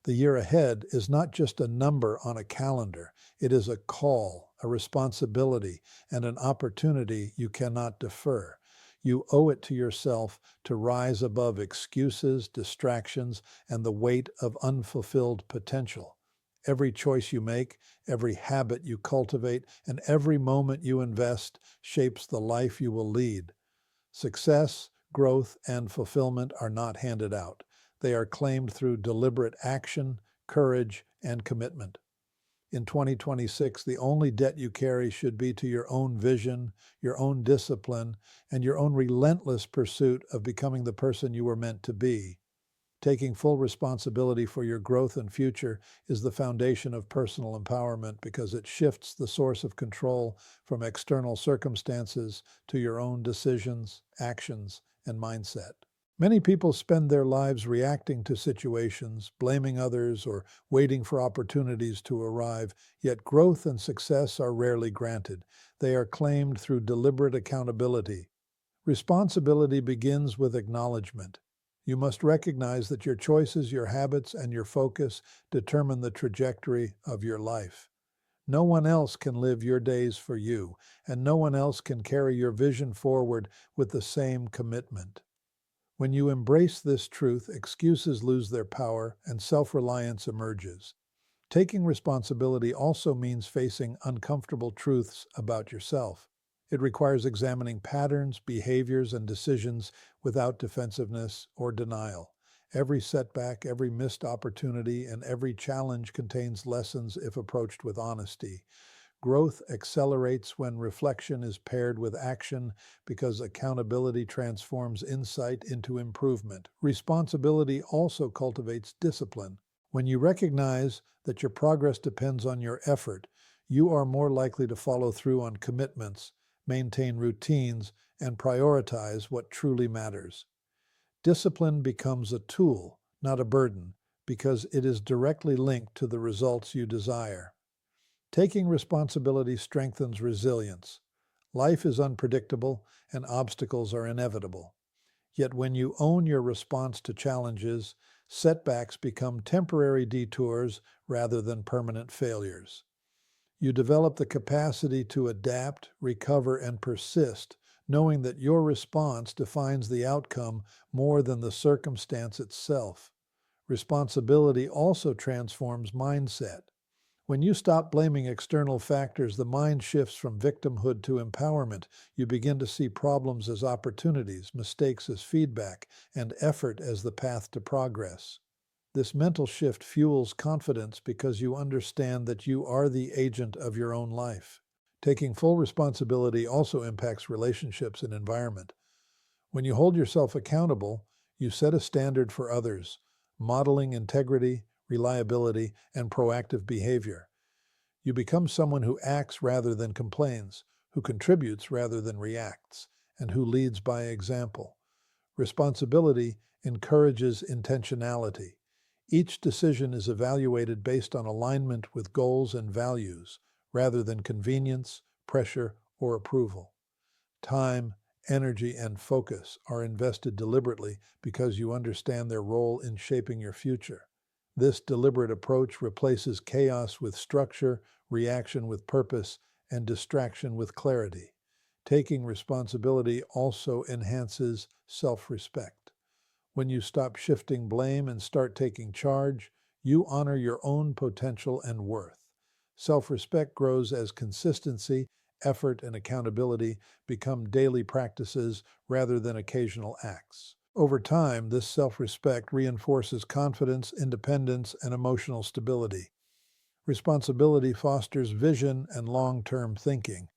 The year ahead is not just a number on a calendar, it is a call, a responsibility, and an opportunity you cannot defer. You owe it to yourself to rise above excuses, distractions, and the weight of unfulfilled potential. Every choice you make, every habit you cultivate, and every moment you invest shapes the life you will lead. Success, growth, and fulfillment are not handed out. They are claimed through deliberate action, courage, and commitment. In 2026, the only debt you carry should be to your own vision, your own discipline, and your own relentless pursuit of becoming the person you were meant to be. Taking full responsibility for your growth and future is the foundation of personal empowerment because it shifts the source of control from external circumstances to your own decisions, actions, and mindset. Many people spend their lives reacting to situations, blaming others, or waiting for opportunities to arrive, yet growth and success are rarely granted. They are claimed through deliberate accountability. Responsibility begins with acknowledgement. You must recognize that your choices, your habits, and your focus determine the trajectory of your life. No one else can live your days for you, and no one else can carry your vision forward with the same commitment. When you embrace this truth, excuses lose their power and self-reliance emerges. Taking responsibility also means facing uncomfortable truths about yourself. It requires examining patterns, behaviors, and decisions without defensiveness or denial. Every setback, every missed opportunity, and every challenge contains lessons if approached with honesty. Growth accelerates when reflection is paired with action because accountability transforms insight into improvement. Responsibility also cultivates discipline. When you recognize that your progress depends on your effort, you are more likely to follow through on commitments, maintain routines, and prioritize what truly matters. Discipline becomes a tool, not a burden, because it is directly linked to the results you desire. Taking responsibility strengthens resilience. Life is unpredictable and obstacles are inevitable. Yet when you own your response to challenges, setbacks become temporary detours rather than permanent failures. You develop the capacity to adapt, recover, and persist, knowing that your response defines the outcome more than the circumstance itself. Responsibility also transforms mindset. When you stop blaming external factors, the mind shifts from victimhood to empowerment. You begin to see problems as opportunities, mistakes as feedback, and effort as the path to progress. This mental shift fuels confidence because you understand that you are the agent of your own life. Taking full responsibility also impacts relationships and environment. When you hold yourself accountable, you set a standard for others, modeling integrity, reliability, and proactive behavior. You become someone who acts rather than complains, who contributes rather than reacts, and who leads by example. Responsibility encourages intentionality. Each decision is evaluated based on alignment with goals and values, rather than convenience, pressure, or approval. Time, energy, and focus are invested deliberately because you understand their role in shaping your future. This deliberate approach replaces chaos with structure, reaction with purpose, and distraction with clarity. Taking responsibility also enhances self-respect. When you stop shifting blame and start taking charge, you honor your own potential and worth. Self-respect grows as consistency, effort, and accountability become daily practices rather than occasional acts. Over time, this self-respect reinforces confidence, independence, and emotional stability. Responsibility fosters vision and long-term thinking.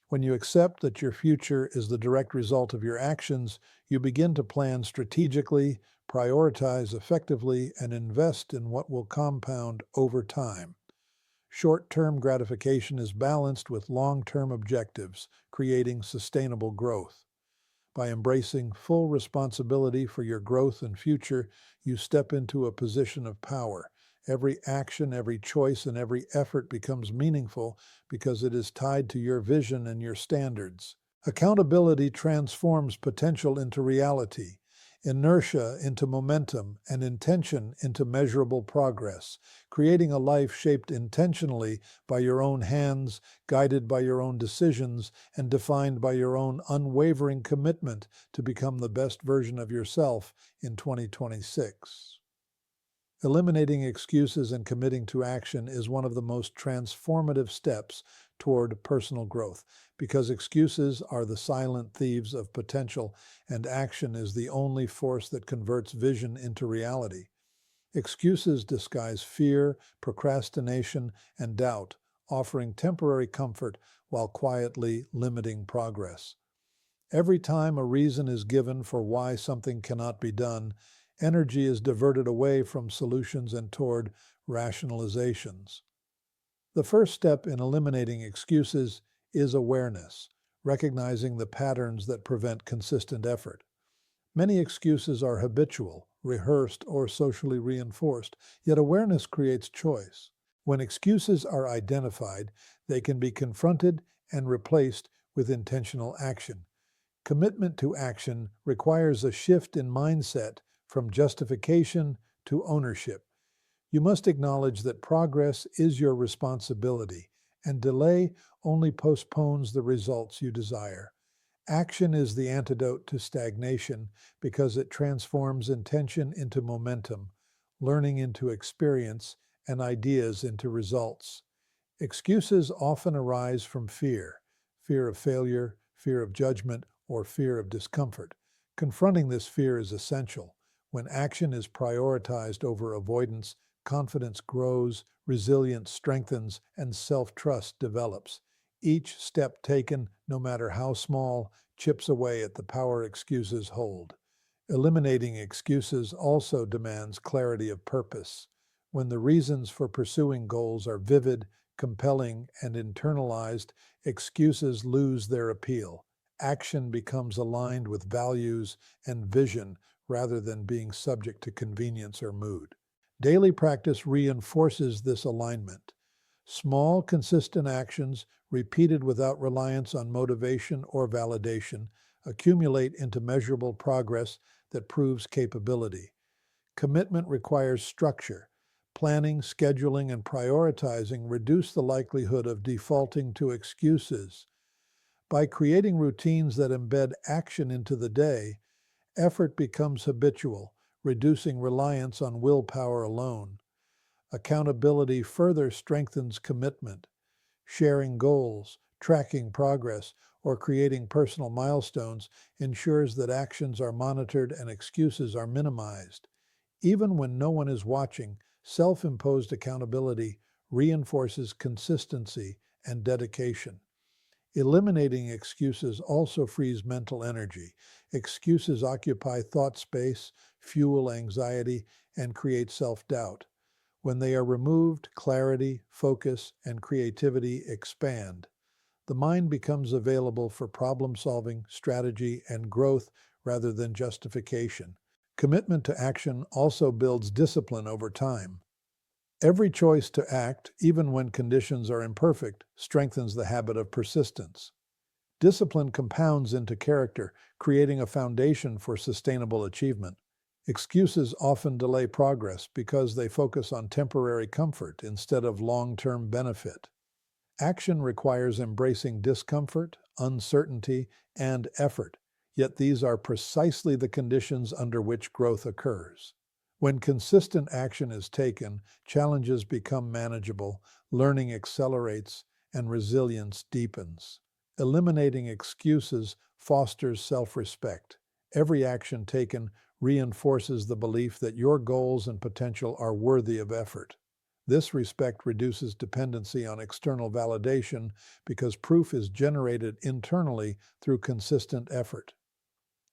When you accept that your future is the direct result of your actions, you begin to plan strategically, prioritize effectively, and invest in what will compound over time. Short-term gratification is balanced with long-term objectives, creating sustainable growth. By embracing full responsibility for your growth and future, you step into a position of power. Every action, every choice, and every effort becomes meaningful because it is tied to your vision and your standards. Accountability transforms potential into reality. inertia into momentum, and intention into measurable progress, creating a life shaped intentionally by your own hands, guided by your own decisions, and defined by your own unwavering commitment to become the best version of yourself in 2026. Eliminating excuses and committing to action is one of the most transformative steps toward personal growth because excuses are the silent thieves of potential and action is the only force that converts vision into reality. Excuses disguise fear, procrastination, and doubt, offering temporary comfort while quietly limiting progress. Every time a reason is given for why something cannot be done, energy is diverted away from solutions and toward rationalizations. The first step in eliminating excuses is awareness, recognizing the patterns that prevent consistent effort. Many excuses are habitual, rehearsed, or socially reinforced, yet awareness creates choice. When excuses are identified, they can be confronted and replaced with intentional action. Commitment to action requires a shift in mindset from justification to ownership. You must acknowledge that progress is your responsibility, and delay only postpones the results you desire. Action is the antidote to stagnation because it transforms intention into momentum, learning into experience, and ideas into results. Excuses often arise from fear of failure, fear of judgment, or fear of discomfort. Confronting this fear is essential. When action is prioritized over avoidance, confidence grows, resilience strengthens, and self-trust develops. Each step taken, no matter how small, chips away at the power excuses hold. Eliminating excuses also demands clarity of purpose. When the reasons for pursuing goals are vivid, compelling, and internalized, excuses lose their appeal. Action becomes aligned with values and vision rather than being subject to convenience or mood. Daily practice reinforces this alignment. Small, consistent actions, repeated without reliance on motivation or validation, accumulate into measurable progress that proves capability. Commitment requires structure. Planning, scheduling, and prioritizing reduce the likelihood of defaulting to excuses. By creating routines that embed action into the day, effort becomes habitual, reducing reliance on willpower alone. Accountability further strengthens commitment. Sharing goals, tracking progress, or creating personal milestones ensures that actions are monitored and excuses are minimized. Even when no one is watching, self-imposed accountability reinforces consistency and dedication. Eliminating excuses also frees mental energy. Excuses occupy thought space, fuel anxiety, and create self-doubt. When they are removed, clarity, focus, and creativity expand. The mind becomes available for problem-solving, strategy, and growth rather than justification. Commitment to action also builds discipline over time. Every choice to act, even when conditions are imperfect, strengthens the habit of persistence. Discipline compounds into character, creating a foundation for sustainable achievement. Excuses often delay progress because they focus on temporary comfort instead of long-term benefit. Action requires embracing discomfort, uncertainty, and effort, yet these are precisely the conditions under which growth occurs. When consistent action is taken, challenges become manageable, learning accelerates, and resilience deepens. Eliminating excuses fosters self-respect. Every action taken reinforces the belief that your goals and potential are worthy of effort. This respect reduces dependency on external validation because proof is generated internally through consistent effort.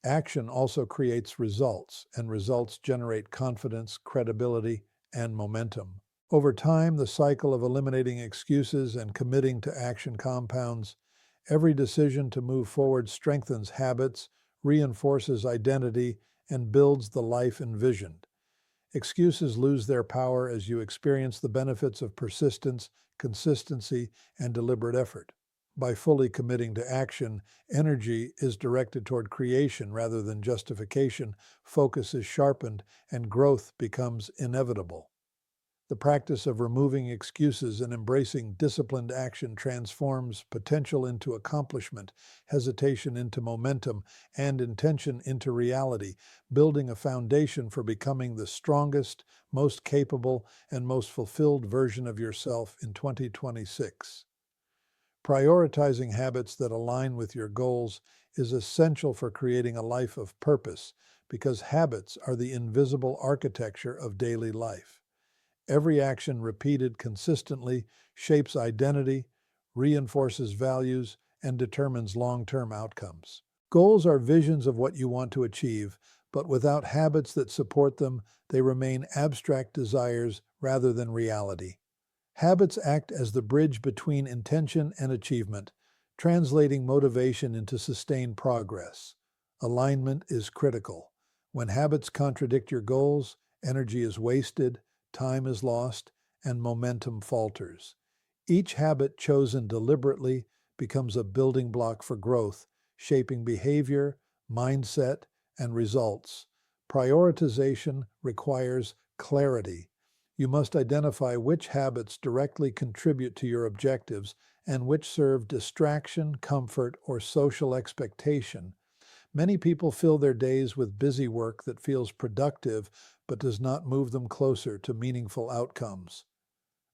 Action also creates results, and results generate confidence, credibility, and momentum. Over time, the cycle of eliminating excuses and committing to action compounds. Every decision to move forward strengthens habits, reinforces identity, and builds the life envisioned. Excuses lose their power as you experience the benefits of persistence, consistency, and deliberate effort. By fully committing to action, energy is directed toward creation rather than justification, focus is sharpened, and growth becomes inevitable. The practice of removing excuses and embracing disciplined action transforms potential into accomplishment, hesitation into momentum, and intention into reality, building a foundation for becoming the strongest, most capable, and most fulfilled version of yourself in 2026. Prioritizing habits that align with your goals is essential for creating a life of purpose because habits are the invisible architecture of daily life. Every action repeated consistently shapes identity, reinforces values, and determines long-term outcomes. Goals are visions of what you want to achieve, but without habits that support them, they remain abstract desires rather than reality. Habits act as the bridge between intention and achievement, translating motivation into sustained progress. Alignment is critical. When habits contradict your goals, energy is wasted, time is lost, and momentum falters. Each habit chosen deliberately becomes a building block for growth, shaping behavior, mindset, and results. Prioritization requires clarity. You must identify which habits directly contribute to your objectives and which serve distraction, comfort, or social expectation. Many people fill their days with busy work that feels productive but does not move them closer to meaningful outcomes.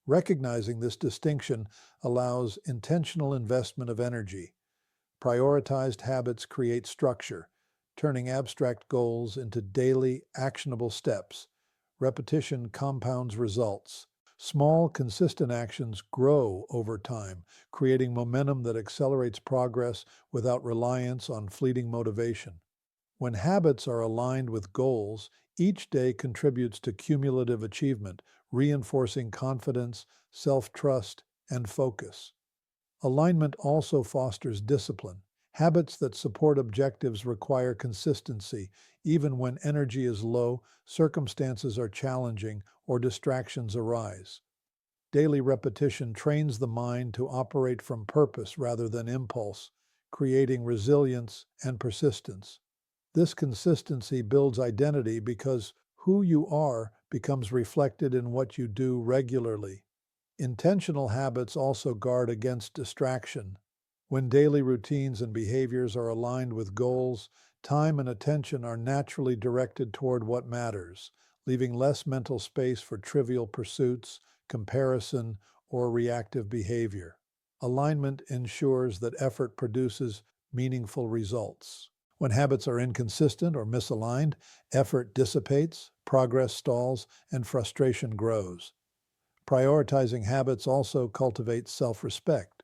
Recognizing this distinction allows intentional investment of energy. Prioritized habits create structure, turning abstract goals into daily, actionable steps. Repetition compounds results. Small, consistent actions grow over time, creating momentum that accelerates progress without reliance on fleeting motivation. When habits are aligned with goals, each day contributes to cumulative achievement, reinforcing confidence, self-trust, and focus. Alignment also fosters discipline. Habits that support objectives require consistency, even when energy is low, circumstances are challenging, or distractions arise. Daily repetition trains the mind to operate from purpose rather than impulse, creating resilience and persistence. This consistency builds identity because who you are becomes reflected in what you do regularly. Intentional habits also guard against distraction. When daily routines and behaviors are aligned with goals, time and attention are naturally directed toward what matters, leaving less mental space for trivial pursuits, comparison, or reactive behavior. Alignment ensures that effort produces meaningful results. When habits are inconsistent or misaligned, effort dissipates, progress stalls, and frustration grows. Prioritizing habits also cultivates self-respect.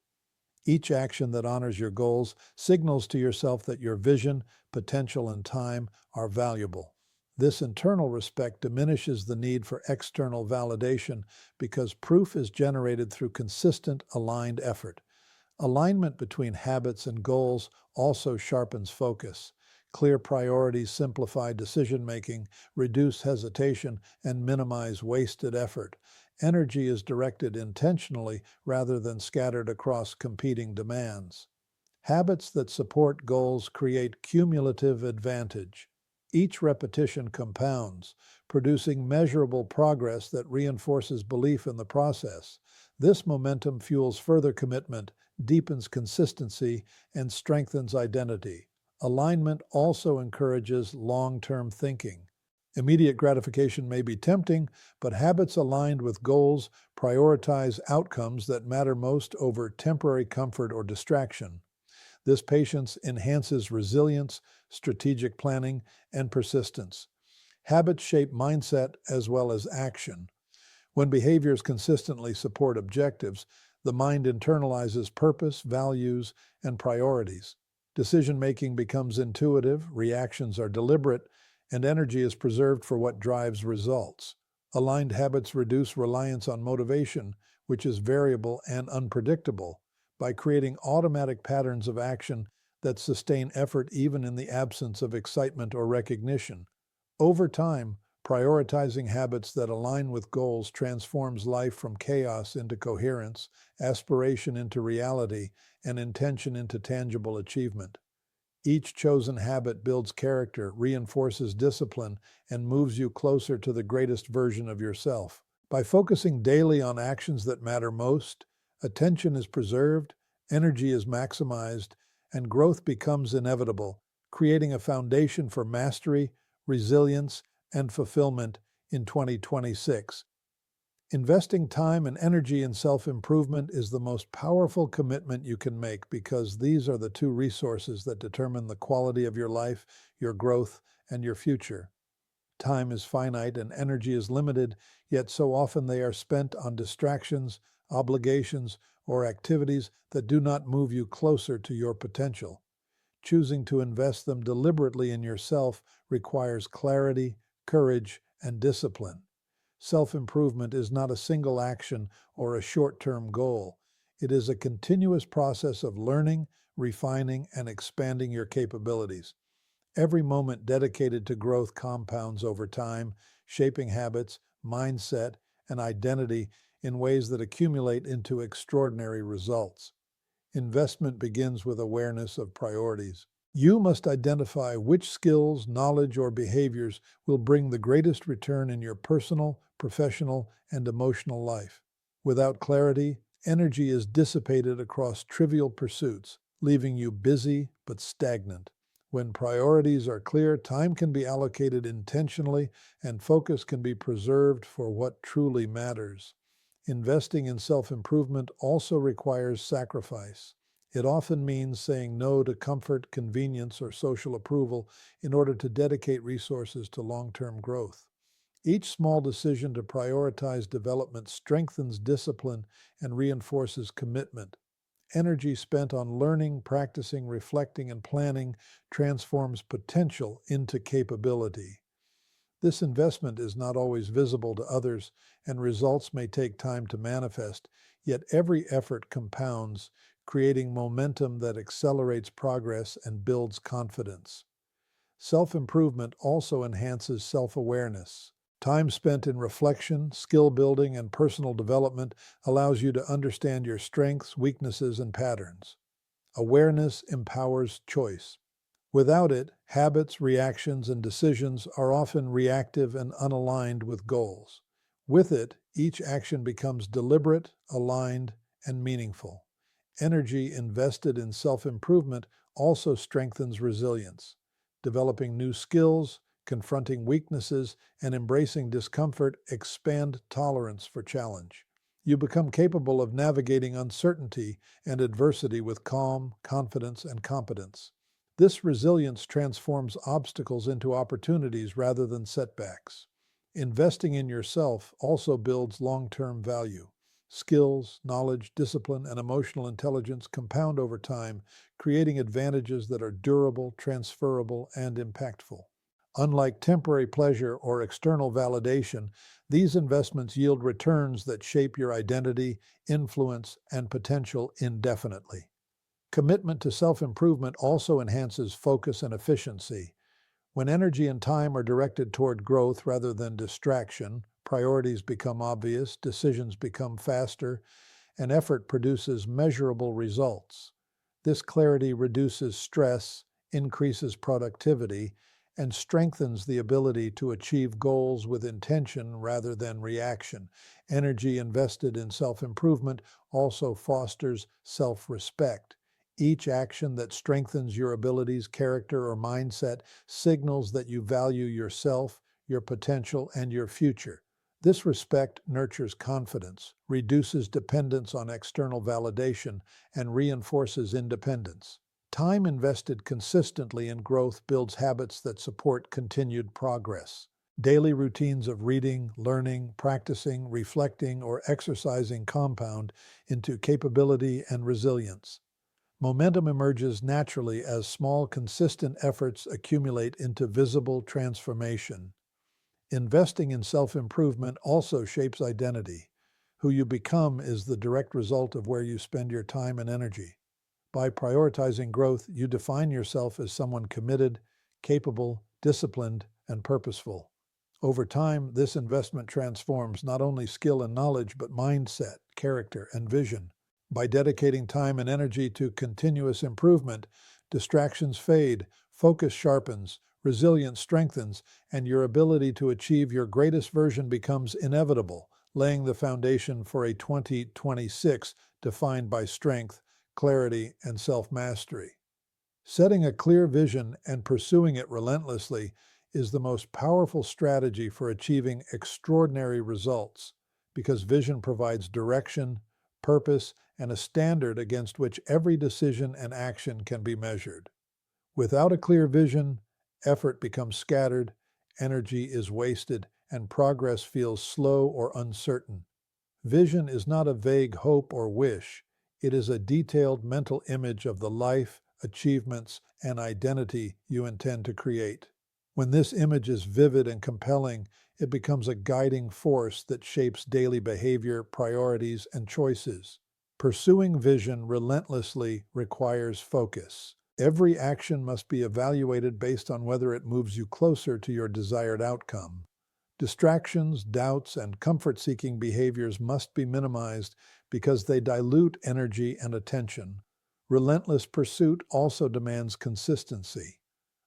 Each action that honors your goals signals to yourself that your vision, potential, and time are valuable. This internal respect diminishes the need for external validation because proof is generated through consistent, aligned effort. Alignment between habits and goals also sharpens focus. Clear priorities simplify decision-making, reduce hesitation, and minimize wasted effort. Energy is directed intentionally rather than scattered across competing demands. Habits that support goals create cumulative advantage. Each repetition compounds, producing measurable progress that reinforces belief in the process. This momentum fuels further commitment, deepens consistency, and strengthens identity. Alignment also encourages long-term thinking. Immediate gratification may be tempting, but habits aligned with goals prioritize outcomes that matter most over temporary comfort or distraction. This patience enhances resilience, strategic planning, and persistence. Habits shape mindset as well as action. When behaviors consistently support objectives, the mind internalizes purpose, values, and priorities. Decision-making becomes intuitive, reactions are deliberate, and energy is preserved for what drives results. Aligned habits reduce reliance on motivation, which is variable and unpredictable, by creating automatic patterns of action that sustain effort even in the absence of excitement or recognition. Over time, Prioritizing habits that align with goals transforms life from chaos into coherence, aspiration into reality, and intention into tangible achievement. Each chosen habit builds character, reinforces discipline, and moves you closer to the greatest version of yourself. By focusing daily on actions that matter most, attention is preserved, energy is maximized, and growth becomes inevitable, creating a foundation for mastery, resilience, and fulfillment in 2026. Investing time and energy in self-improvement is the most powerful commitment you can make because these are the two resources that determine the quality of your life, your growth, and your future. Time is finite and energy is limited, yet so often they are spent on distractions, obligations, or activities that do not move you closer to your potential. Choosing to invest them deliberately in yourself requires clarity, courage, and discipline. Self-improvement is not a single action or a short-term goal. It is a continuous process of learning, refining, and expanding your capabilities. Every moment dedicated to growth compounds over time, shaping habits, mindset, and identity in ways that accumulate into extraordinary results. Investment begins with awareness of priorities. You must identify which skills, knowledge, or behaviors will bring the greatest return in your personal, professional, and emotional life. Without clarity, energy is dissipated across trivial pursuits, leaving you busy but stagnant. When priorities are clear, time can be allocated intentionally and focus can be preserved for what truly matters. Investing in self-improvement also requires sacrifice. It often means saying no to comfort, convenience, or social approval in order to dedicate resources to long-term growth. Each small decision to prioritize development strengthens discipline and reinforces commitment. Energy spent on learning, practicing, reflecting, and planning transforms potential into capability. This investment is not always visible to others, and results may take time to manifest, yet every effort compounds, creating momentum that accelerates progress and builds confidence. Self-improvement also enhances self-awareness. Time spent in reflection, skill building, and personal development allows you to understand your strengths, weaknesses, and patterns. Awareness empowers choice. Without it, habits, reactions, and decisions are often reactive and unaligned with goals. With it, each action becomes deliberate, aligned, and meaningful. Energy invested in self-improvement also strengthens resilience. Developing new skills, confronting weaknesses, and embracing discomfort expand tolerance for challenge. You become capable of navigating uncertainty and adversity with calm, confidence, and competence. This resilience transforms obstacles into opportunities rather than setbacks. Investing in yourself also builds long-term value. Skills, knowledge, discipline, and emotional intelligence compound over time, creating advantages that are durable, transferable, and impactful. Unlike temporary pleasure or external validation, these investments yield returns that shape your identity, influence, and potential indefinitely. Commitment to self-improvement also enhances focus and efficiency. When energy and time are directed toward growth rather than distraction, priorities become obvious, decisions become faster, and effort produces measurable results. This clarity reduces stress, increases productivity, and strengthens the ability to achieve goals with intention rather than reaction. Energy invested in self-improvement also fosters self-respect. Each action that strengthens your abilities, character, or mindset signals that you value yourself, your potential, and your future. This respect nurtures confidence, reduces dependence on external validation, and reinforces independence. Time invested consistently in growth builds habits that support continued progress. Daily routines of reading, learning, practicing, reflecting, or exercising compound into capability and resilience. Momentum emerges naturally as small, consistent efforts accumulate into visible transformation. Investing in self-improvement also shapes identity. Who you become is the direct result of where you spend your time and energy. By prioritizing growth, you define yourself as someone committed, capable, disciplined, and purposeful. Over time, this investment transforms not only skill and knowledge, but mindset, character, and vision. By dedicating time and energy to continuous improvement, distractions fade, focus sharpens, resilience strengthens, and your ability to achieve your greatest version becomes inevitable, laying the foundation for a 2026 defined by strength, clarity, and self-mastery. Setting a clear vision and pursuing it relentlessly is the most powerful strategy for achieving extraordinary results because vision provides direction, purpose, and a standard against which every decision and action can be measured. Without a clear vision, effort becomes scattered, energy is wasted, and progress feels slow or uncertain. Vision is not a vague hope or wish. It is a detailed mental image of the life, achievements, and identity you intend to create. When this image is vivid and compelling, it becomes a guiding force that shapes daily behavior, priorities, and choices. Pursuing vision relentlessly requires focus. Every action must be evaluated based on whether it moves you closer to your desired outcome. Distractions, doubts, and comfort-seeking behaviors must be minimized because they dilute energy and attention. Relentless pursuit also demands consistency.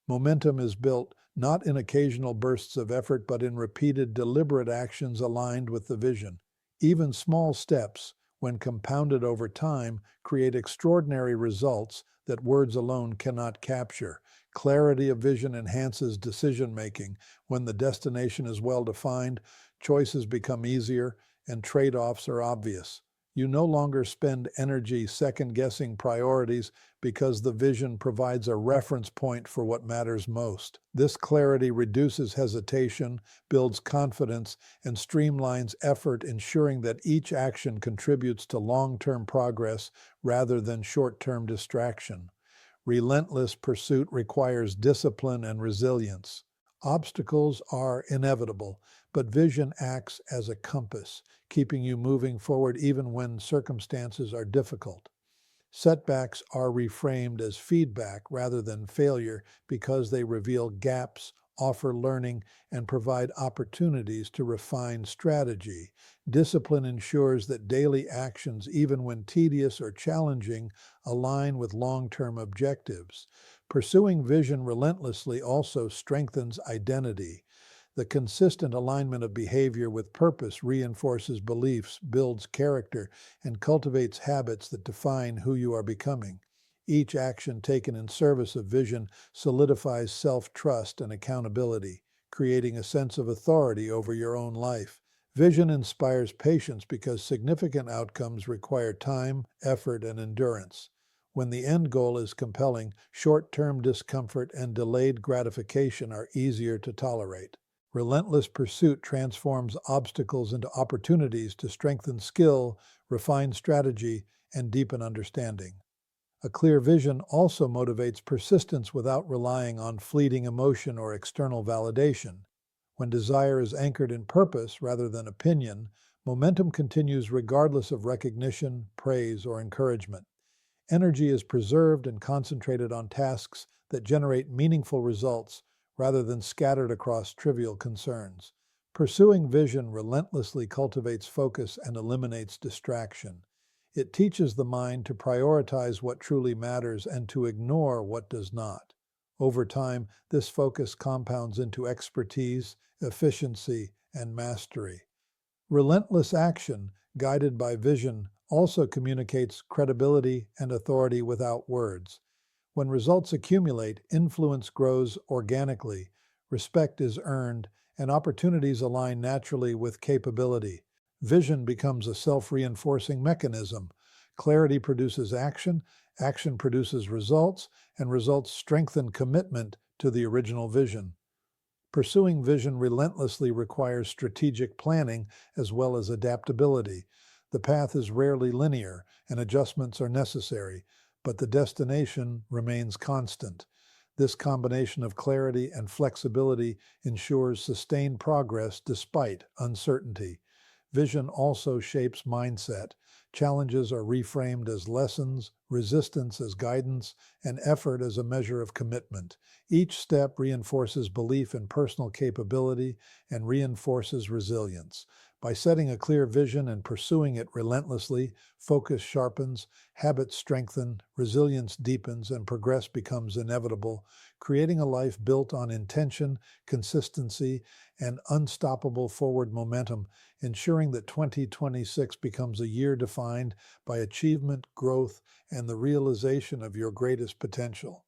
Momentum is built not in occasional bursts of effort, but in repeated, deliberate actions aligned with the vision. Even small steps, when compounded over time, create extraordinary results that words alone cannot capture. Clarity of vision enhances decision-making. When the destination is well-defined, choices become easier and trade-offs are obvious. You no longer spend energy second-guessing priorities because the vision provides a reference point for what matters most. This clarity reduces hesitation, builds confidence, and streamlines effort, ensuring that each action contributes to long-term progress rather than short-term distraction. Relentless pursuit requires discipline and resilience. Obstacles are inevitable, but vision acts as a compass, keeping you moving forward even when circumstances are difficult. Setbacks are reframed as feedback rather than failure because they reveal gaps, offer learning, and provide opportunities to refine strategy. Discipline ensures that daily actions, even when tedious or challenging, align with long-term objectives. Pursuing vision relentlessly also strengthens identity. The consistent alignment of behavior with purpose reinforces beliefs, builds character, and cultivates habits that define who you are becoming. Each action taken in service of vision solidifies self-trust and accountability, creating a sense of authority over your own life. Vision inspires patience because significant outcomes require time, effort, and endurance. When the end goal is compelling, short-term discomfort and delayed gratification are easier to tolerate. Relentless pursuit transforms obstacles into opportunities to strengthen skill, refine strategy, and deepen understanding. A clear vision also motivates persistence without relying on fleeting emotion or external validation. When desire is anchored in purpose rather than opinion, momentum continues regardless of recognition, praise, or encouragement. Energy is preserved and concentrated on tasks that generate meaningful results rather than scattered across trivial concerns. Pursuing vision relentlessly cultivates focus and eliminates distraction. It teaches the mind to prioritize what truly matters and to ignore what does not. Over time, this focus compounds into expertise, efficiency, and mastery. Relentless action, guided by vision, also communicates credibility and authority without words. When results accumulate, influence grows organically, respect is earned, and opportunities align naturally with capability. Vision becomes a self-reinforcing mechanism. Clarity produces action, action produces results, and results strengthen commitment to the original vision. Pursuing vision relentlessly requires strategic planning as well as adaptability. The path is rarely linear, and adjustments are necessary, but the destination remains constant. This combination of clarity and flexibility ensures sustained progress despite uncertainty. Vision also shapes mindset. Challenges are reframed as lessons, resistance as guidance, and effort as a measure of commitment. Each step reinforces belief in personal capability and reinforces resilience. By setting a clear vision and pursuing it relentlessly, focus sharpens, habits strengthen, resilience deepens, and progress becomes inevitable, creating a life built on intention, consistency, and unstoppable forward momentum, ensuring that 2026 becomes a year defined by achievement, growth, and the realization of your greatest potential.